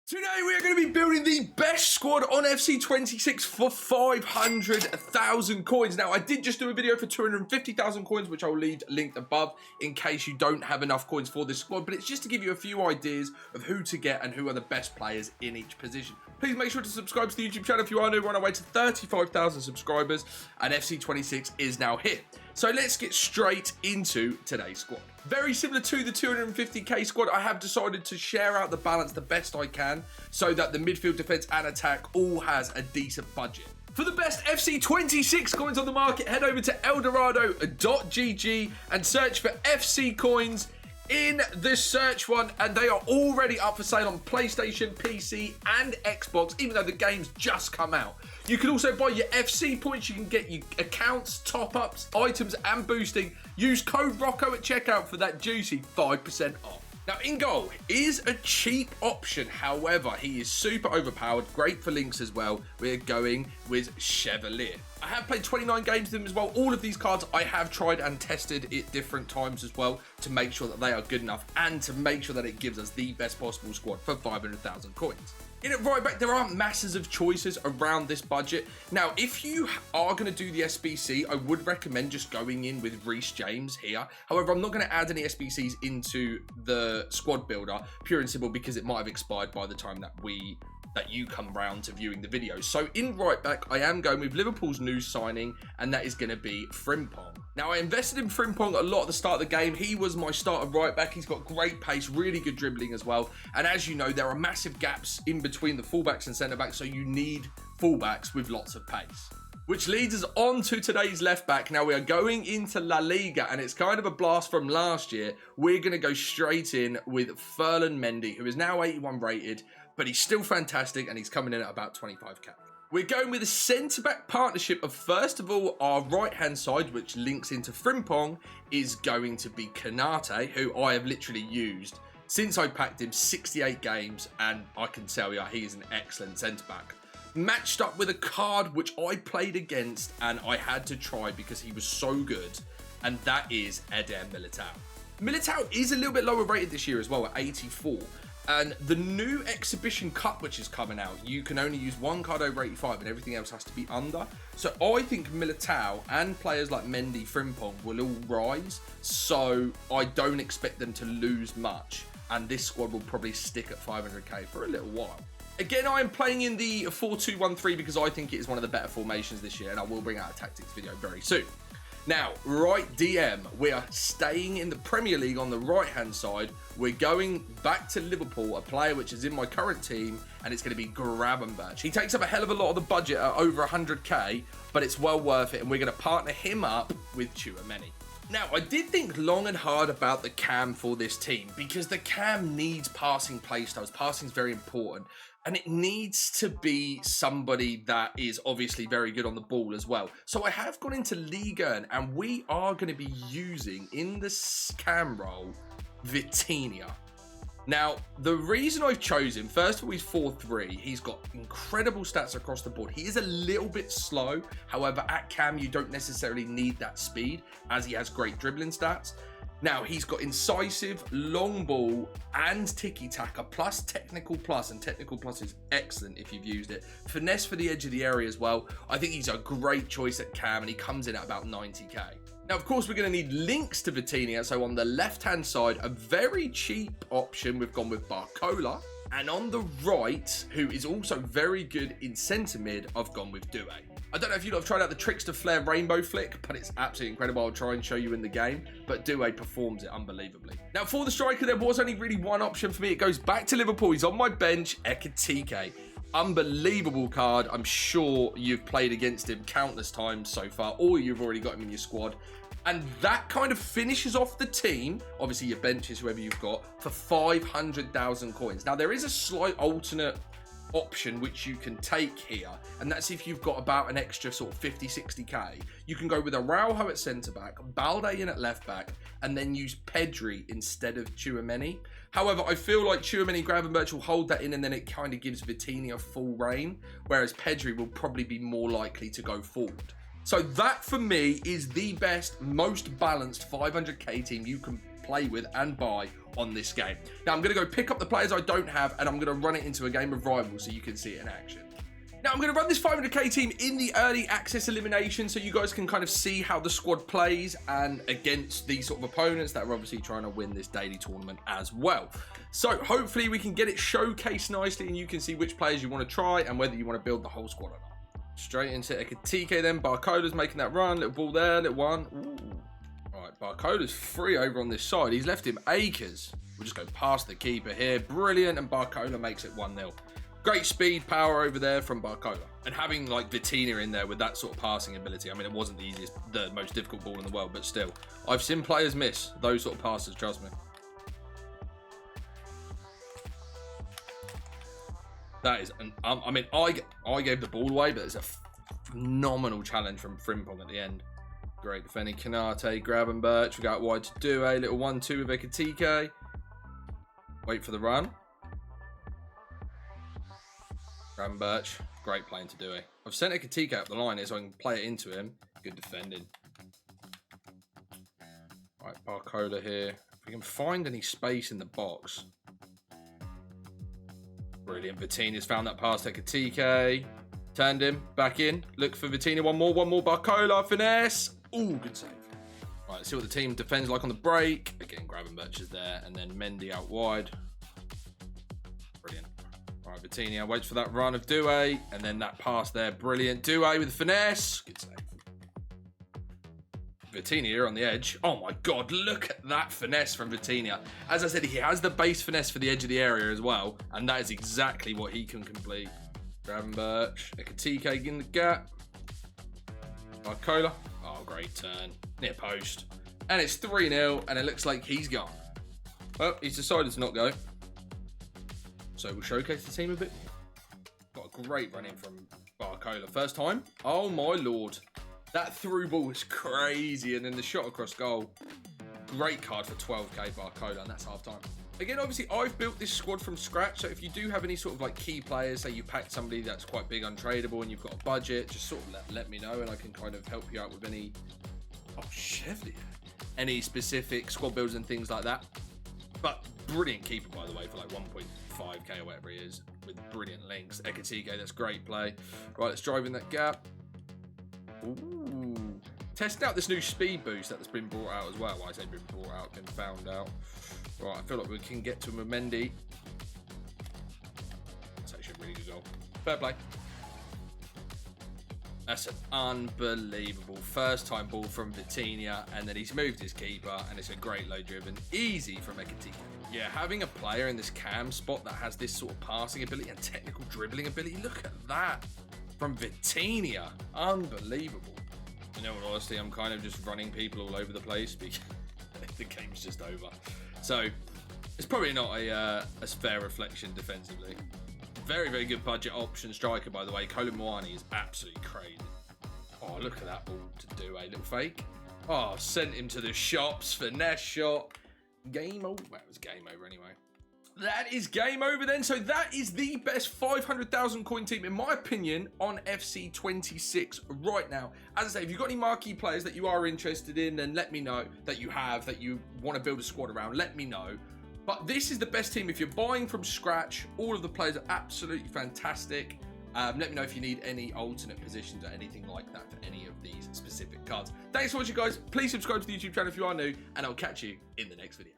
Today we are going to be building the best squad on FC26 for 500,000 coins. Now, I did just do a video for 250,000 coins, which I'll leave linked above in case you don't have enough coins for this squad. But it's just to give you a few ideas of who to get and who are the best players in each position. Please make sure to subscribe to the YouTube channel if you are new. We're on our way to 35,000 subscribers and FC26 is now here. So let's get straight into today's squad. Very similar to the 250k squad, I have decided to share out the balance the best I can so that the midfield, defense and attack all has a decent budget. For the best FC26 coins on the market, head over to eldorado.gg and search for FC coins in the search one, and they are already up for sale on PlayStation, PC and Xbox, even though the game's just come out. You can also buy your FC points. You can get your accounts, top-ups, items and boosting. Use code Rocco at checkout for that juicy 5% off. Now, in goal is a cheap option. However, he is super overpowered. Great for links as well. We're going with Chevalier. I have played 29 games with him as well. All of these cards I have tried and tested at different times as well to make sure that they are good enough and to make sure that it gives us the best possible squad for 500,000 coins. In at right back, there aren't masses of choices around this budget. Now, if you are going to do the SBC, I would recommend just going in with Reece James here. However, I'm not going to add any SBCs into the squad builder, pure and simple, because it might have expired by the time that you come round to viewing the video. So in right back, I am going with Liverpool's new signing, and that is going to be Frimpong. Now, I invested in Frimpong a lot at the start of the game. He was my starter right back. He's got great pace, really good dribbling as well. And as you know, there are massive gaps in between the fullbacks and centre backs, so you need fullbacks with lots of pace. Which leads us on to today's left back. Now, we are going into La Liga, and it's kind of a blast from last year. We're going to go straight in with Ferland Mendy, who is now 81 rated, but he's still fantastic, and he's coming in at about 25k. We're going with a centre-back partnership of, first of all, our right-hand side, which links into Frimpong, is going to be Kanate, who I have literally used since I packed him 68 games, and I can tell you he is an excellent centre-back. Matched up with a card which I played against and I had to try because he was so good, and that is Eder Militao. Militao is a little bit lower rated this year as well at 84. And the new Exhibition Cup, which is coming out, you can only use one card over 85 and everything else has to be under. So I think Militao and players like Mendy, Frimpong will all rise. So I don't expect them to lose much. And this squad will probably stick at 500k for a little while. Again, I am playing in the 4-2-1-3 because I think it is one of the better formations this year. And I will bring out a tactics video very soon. Now, right DM, we are staying in the Premier League on the right-hand side. We're going back to Liverpool, a player which is in my current team, and it's going to be Gravenberch. He takes up a hell of a lot of the budget at over 100k, but it's well worth it, and we're going to partner him up with Tchouaméni. Now, I did think long and hard about the cam for this team because the cam needs passing play styles. Passing is very important. And it needs to be somebody that is obviously very good on the ball as well. So I have gone into Ligue 1, and we are going to be using in the cam role Vitinha. Now, the reason I've chosen, first of all, he's 4'3". He's got incredible stats across the board. He is a little bit slow. However, at cam, you don't necessarily need that speed as he has great dribbling stats. Now, he's got incisive, long ball, and tiki-taka, plus technical plus, and technical plus is excellent if you've used it. Finesse for the edge of the area as well. I think he's a great choice at cam, and he comes in at about 90k. Now, of course, we're going to need links to Vitinha, so on the left-hand side, a very cheap option, we've gone with Barcola. And on the right, who is also very good in centre mid, I've gone with Doué. I don't know if you've tried out the Trickster Flare Rainbow Flick, but it's absolutely incredible. I'll try and show you in the game, but Doué performs it unbelievably. Now, for the striker, there was only really one option for me. It goes back to Liverpool. He's on my bench, Ekitike. Unbelievable card. I'm sure you've played against him countless times so far, or you've already got him in your squad. And that kind of finishes off the team, obviously your benches, whoever you've got, for 500,000 coins. Now, there is a slight alternate option which you can take here, and that's if you've got about an extra sort of 50-60k. You can go with Araujo at centre-back, Balde in at left-back, and then use Pedri instead of Tchouaméni. However, I feel like Tchouaméni, Gravenberch will hold that in, and then it kind of gives Vitinha full reign, whereas Pedri will probably be more likely to go forward. So that, for me, is the best, most balanced 500k team you can play with and buy on this game. Now, I'm going to go pick up the players I don't have, and I'm going to run it into a game of Rivals so you can see it in action. Now, I'm going to run this 500k team in the early access elimination so you guys can kind of see how the squad plays and against these sort of opponents that are obviously trying to win this daily tournament as well. So hopefully we can get it showcased nicely and you can see which players you want to try and whether you want to build the whole squad or not. Straight into Ekitike then. Barcola's making that run. Little ball there, little one. Ooh. All right, Barcola's free over on this side. He's left him acres. We'll just go past the keeper here. Brilliant, and Barcola makes it 1-0. Great speed, power over there from Barcola. And having like Vitinha in there with that sort of passing ability, I mean, it wasn't the most difficult ball in the world, but still. I've seen players miss those sort of passes, trust me. That is, I mean, I gave the ball away, but it's a phenomenal challenge from Frimpong at the end. Great defending, Kanate, Gravenberch. We got wide to do a little 1-2 with Ekitike. Wait for the run. Gravenberch, great playing to do it. I've sent Ekitike up the line here so I can play it into him. Good defending. Right, Barcola here. If we can find any space in the box. Brilliant. Vitinha's found that pass to Ekitike. Turned him, back in. Look for Vitinha, one more. Barcola, finesse. Ooh, good save. Right, let's see what the team defends like on the break. Again, Gravenberch is there, and then Mendy out wide. Brilliant. Right, Vitinha waits for that run of Doué, and then that pass there. Brilliant. Doué with finesse. Good save. Vitinha here on the edge. Oh my God, look at that finesse from Vitinha. As I said, he has the base finesse for the edge of the area as well, and that is exactly what he can complete. Gravenberch, Ekitike in the gap. Barcola. Oh, great turn. Near post. And it's 3-0, and it looks like he's gone. Well, he's decided to not go. So we'll showcase the team a bit more. Got a great run in from Barcola. First time. Oh my Lord. That through ball was crazy. And then the shot across goal. Great card for 12k Barcola. And that's half time. Again, obviously, I've built this squad from scratch. So if you do have any sort of like key players, say you packed somebody that's quite big untradeable and you've got a budget, just sort of let me know and I can kind of help you out with any... Oh, Chevy. Any specific squad builds and things like that. But brilliant keeper, by the way, for like 1.5k or whatever he is, with brilliant links. Ekitike, that's great play. Right, let's drive in that gap. Ooh. Test out this new speed boost that's been brought out as well. Well, I say been brought out, been found out. Right, I feel like we can get to Mendy. That's actually a really good goal. Fair play. That's an unbelievable first time ball from Vitinha, and then he's moved his keeper, and it's a great low driven, easy from Ekitike. Yeah, having a player in this cam spot that has this sort of passing ability and technical dribbling ability, look at that from Vitinha. Unbelievable. You know what, honestly, I'm kind of just running people all over the place because the game's just over. So it's probably not a fair reflection defensively. Very, very good budget option striker, by the way. Colin Moani is absolutely crazy. Oh, look at that ball to do a little fake. Oh, sent him to the shops. Finesse shot. Game over. Well, it was game over anyway. That is game over then. So that is the best 500,000 coin team, in my opinion, on FC26 right now. As I say, if you've got any marquee players that you are interested in, then let me know that you have, that you want to build a squad around. Let me know. But this is the best team if you're buying from scratch. All of the players are absolutely fantastic. Let me know if you need any alternate positions or anything like that for any of these specific cards. Thanks for watching, guys. Please subscribe to the YouTube channel if you are new, and I'll catch you in the next video.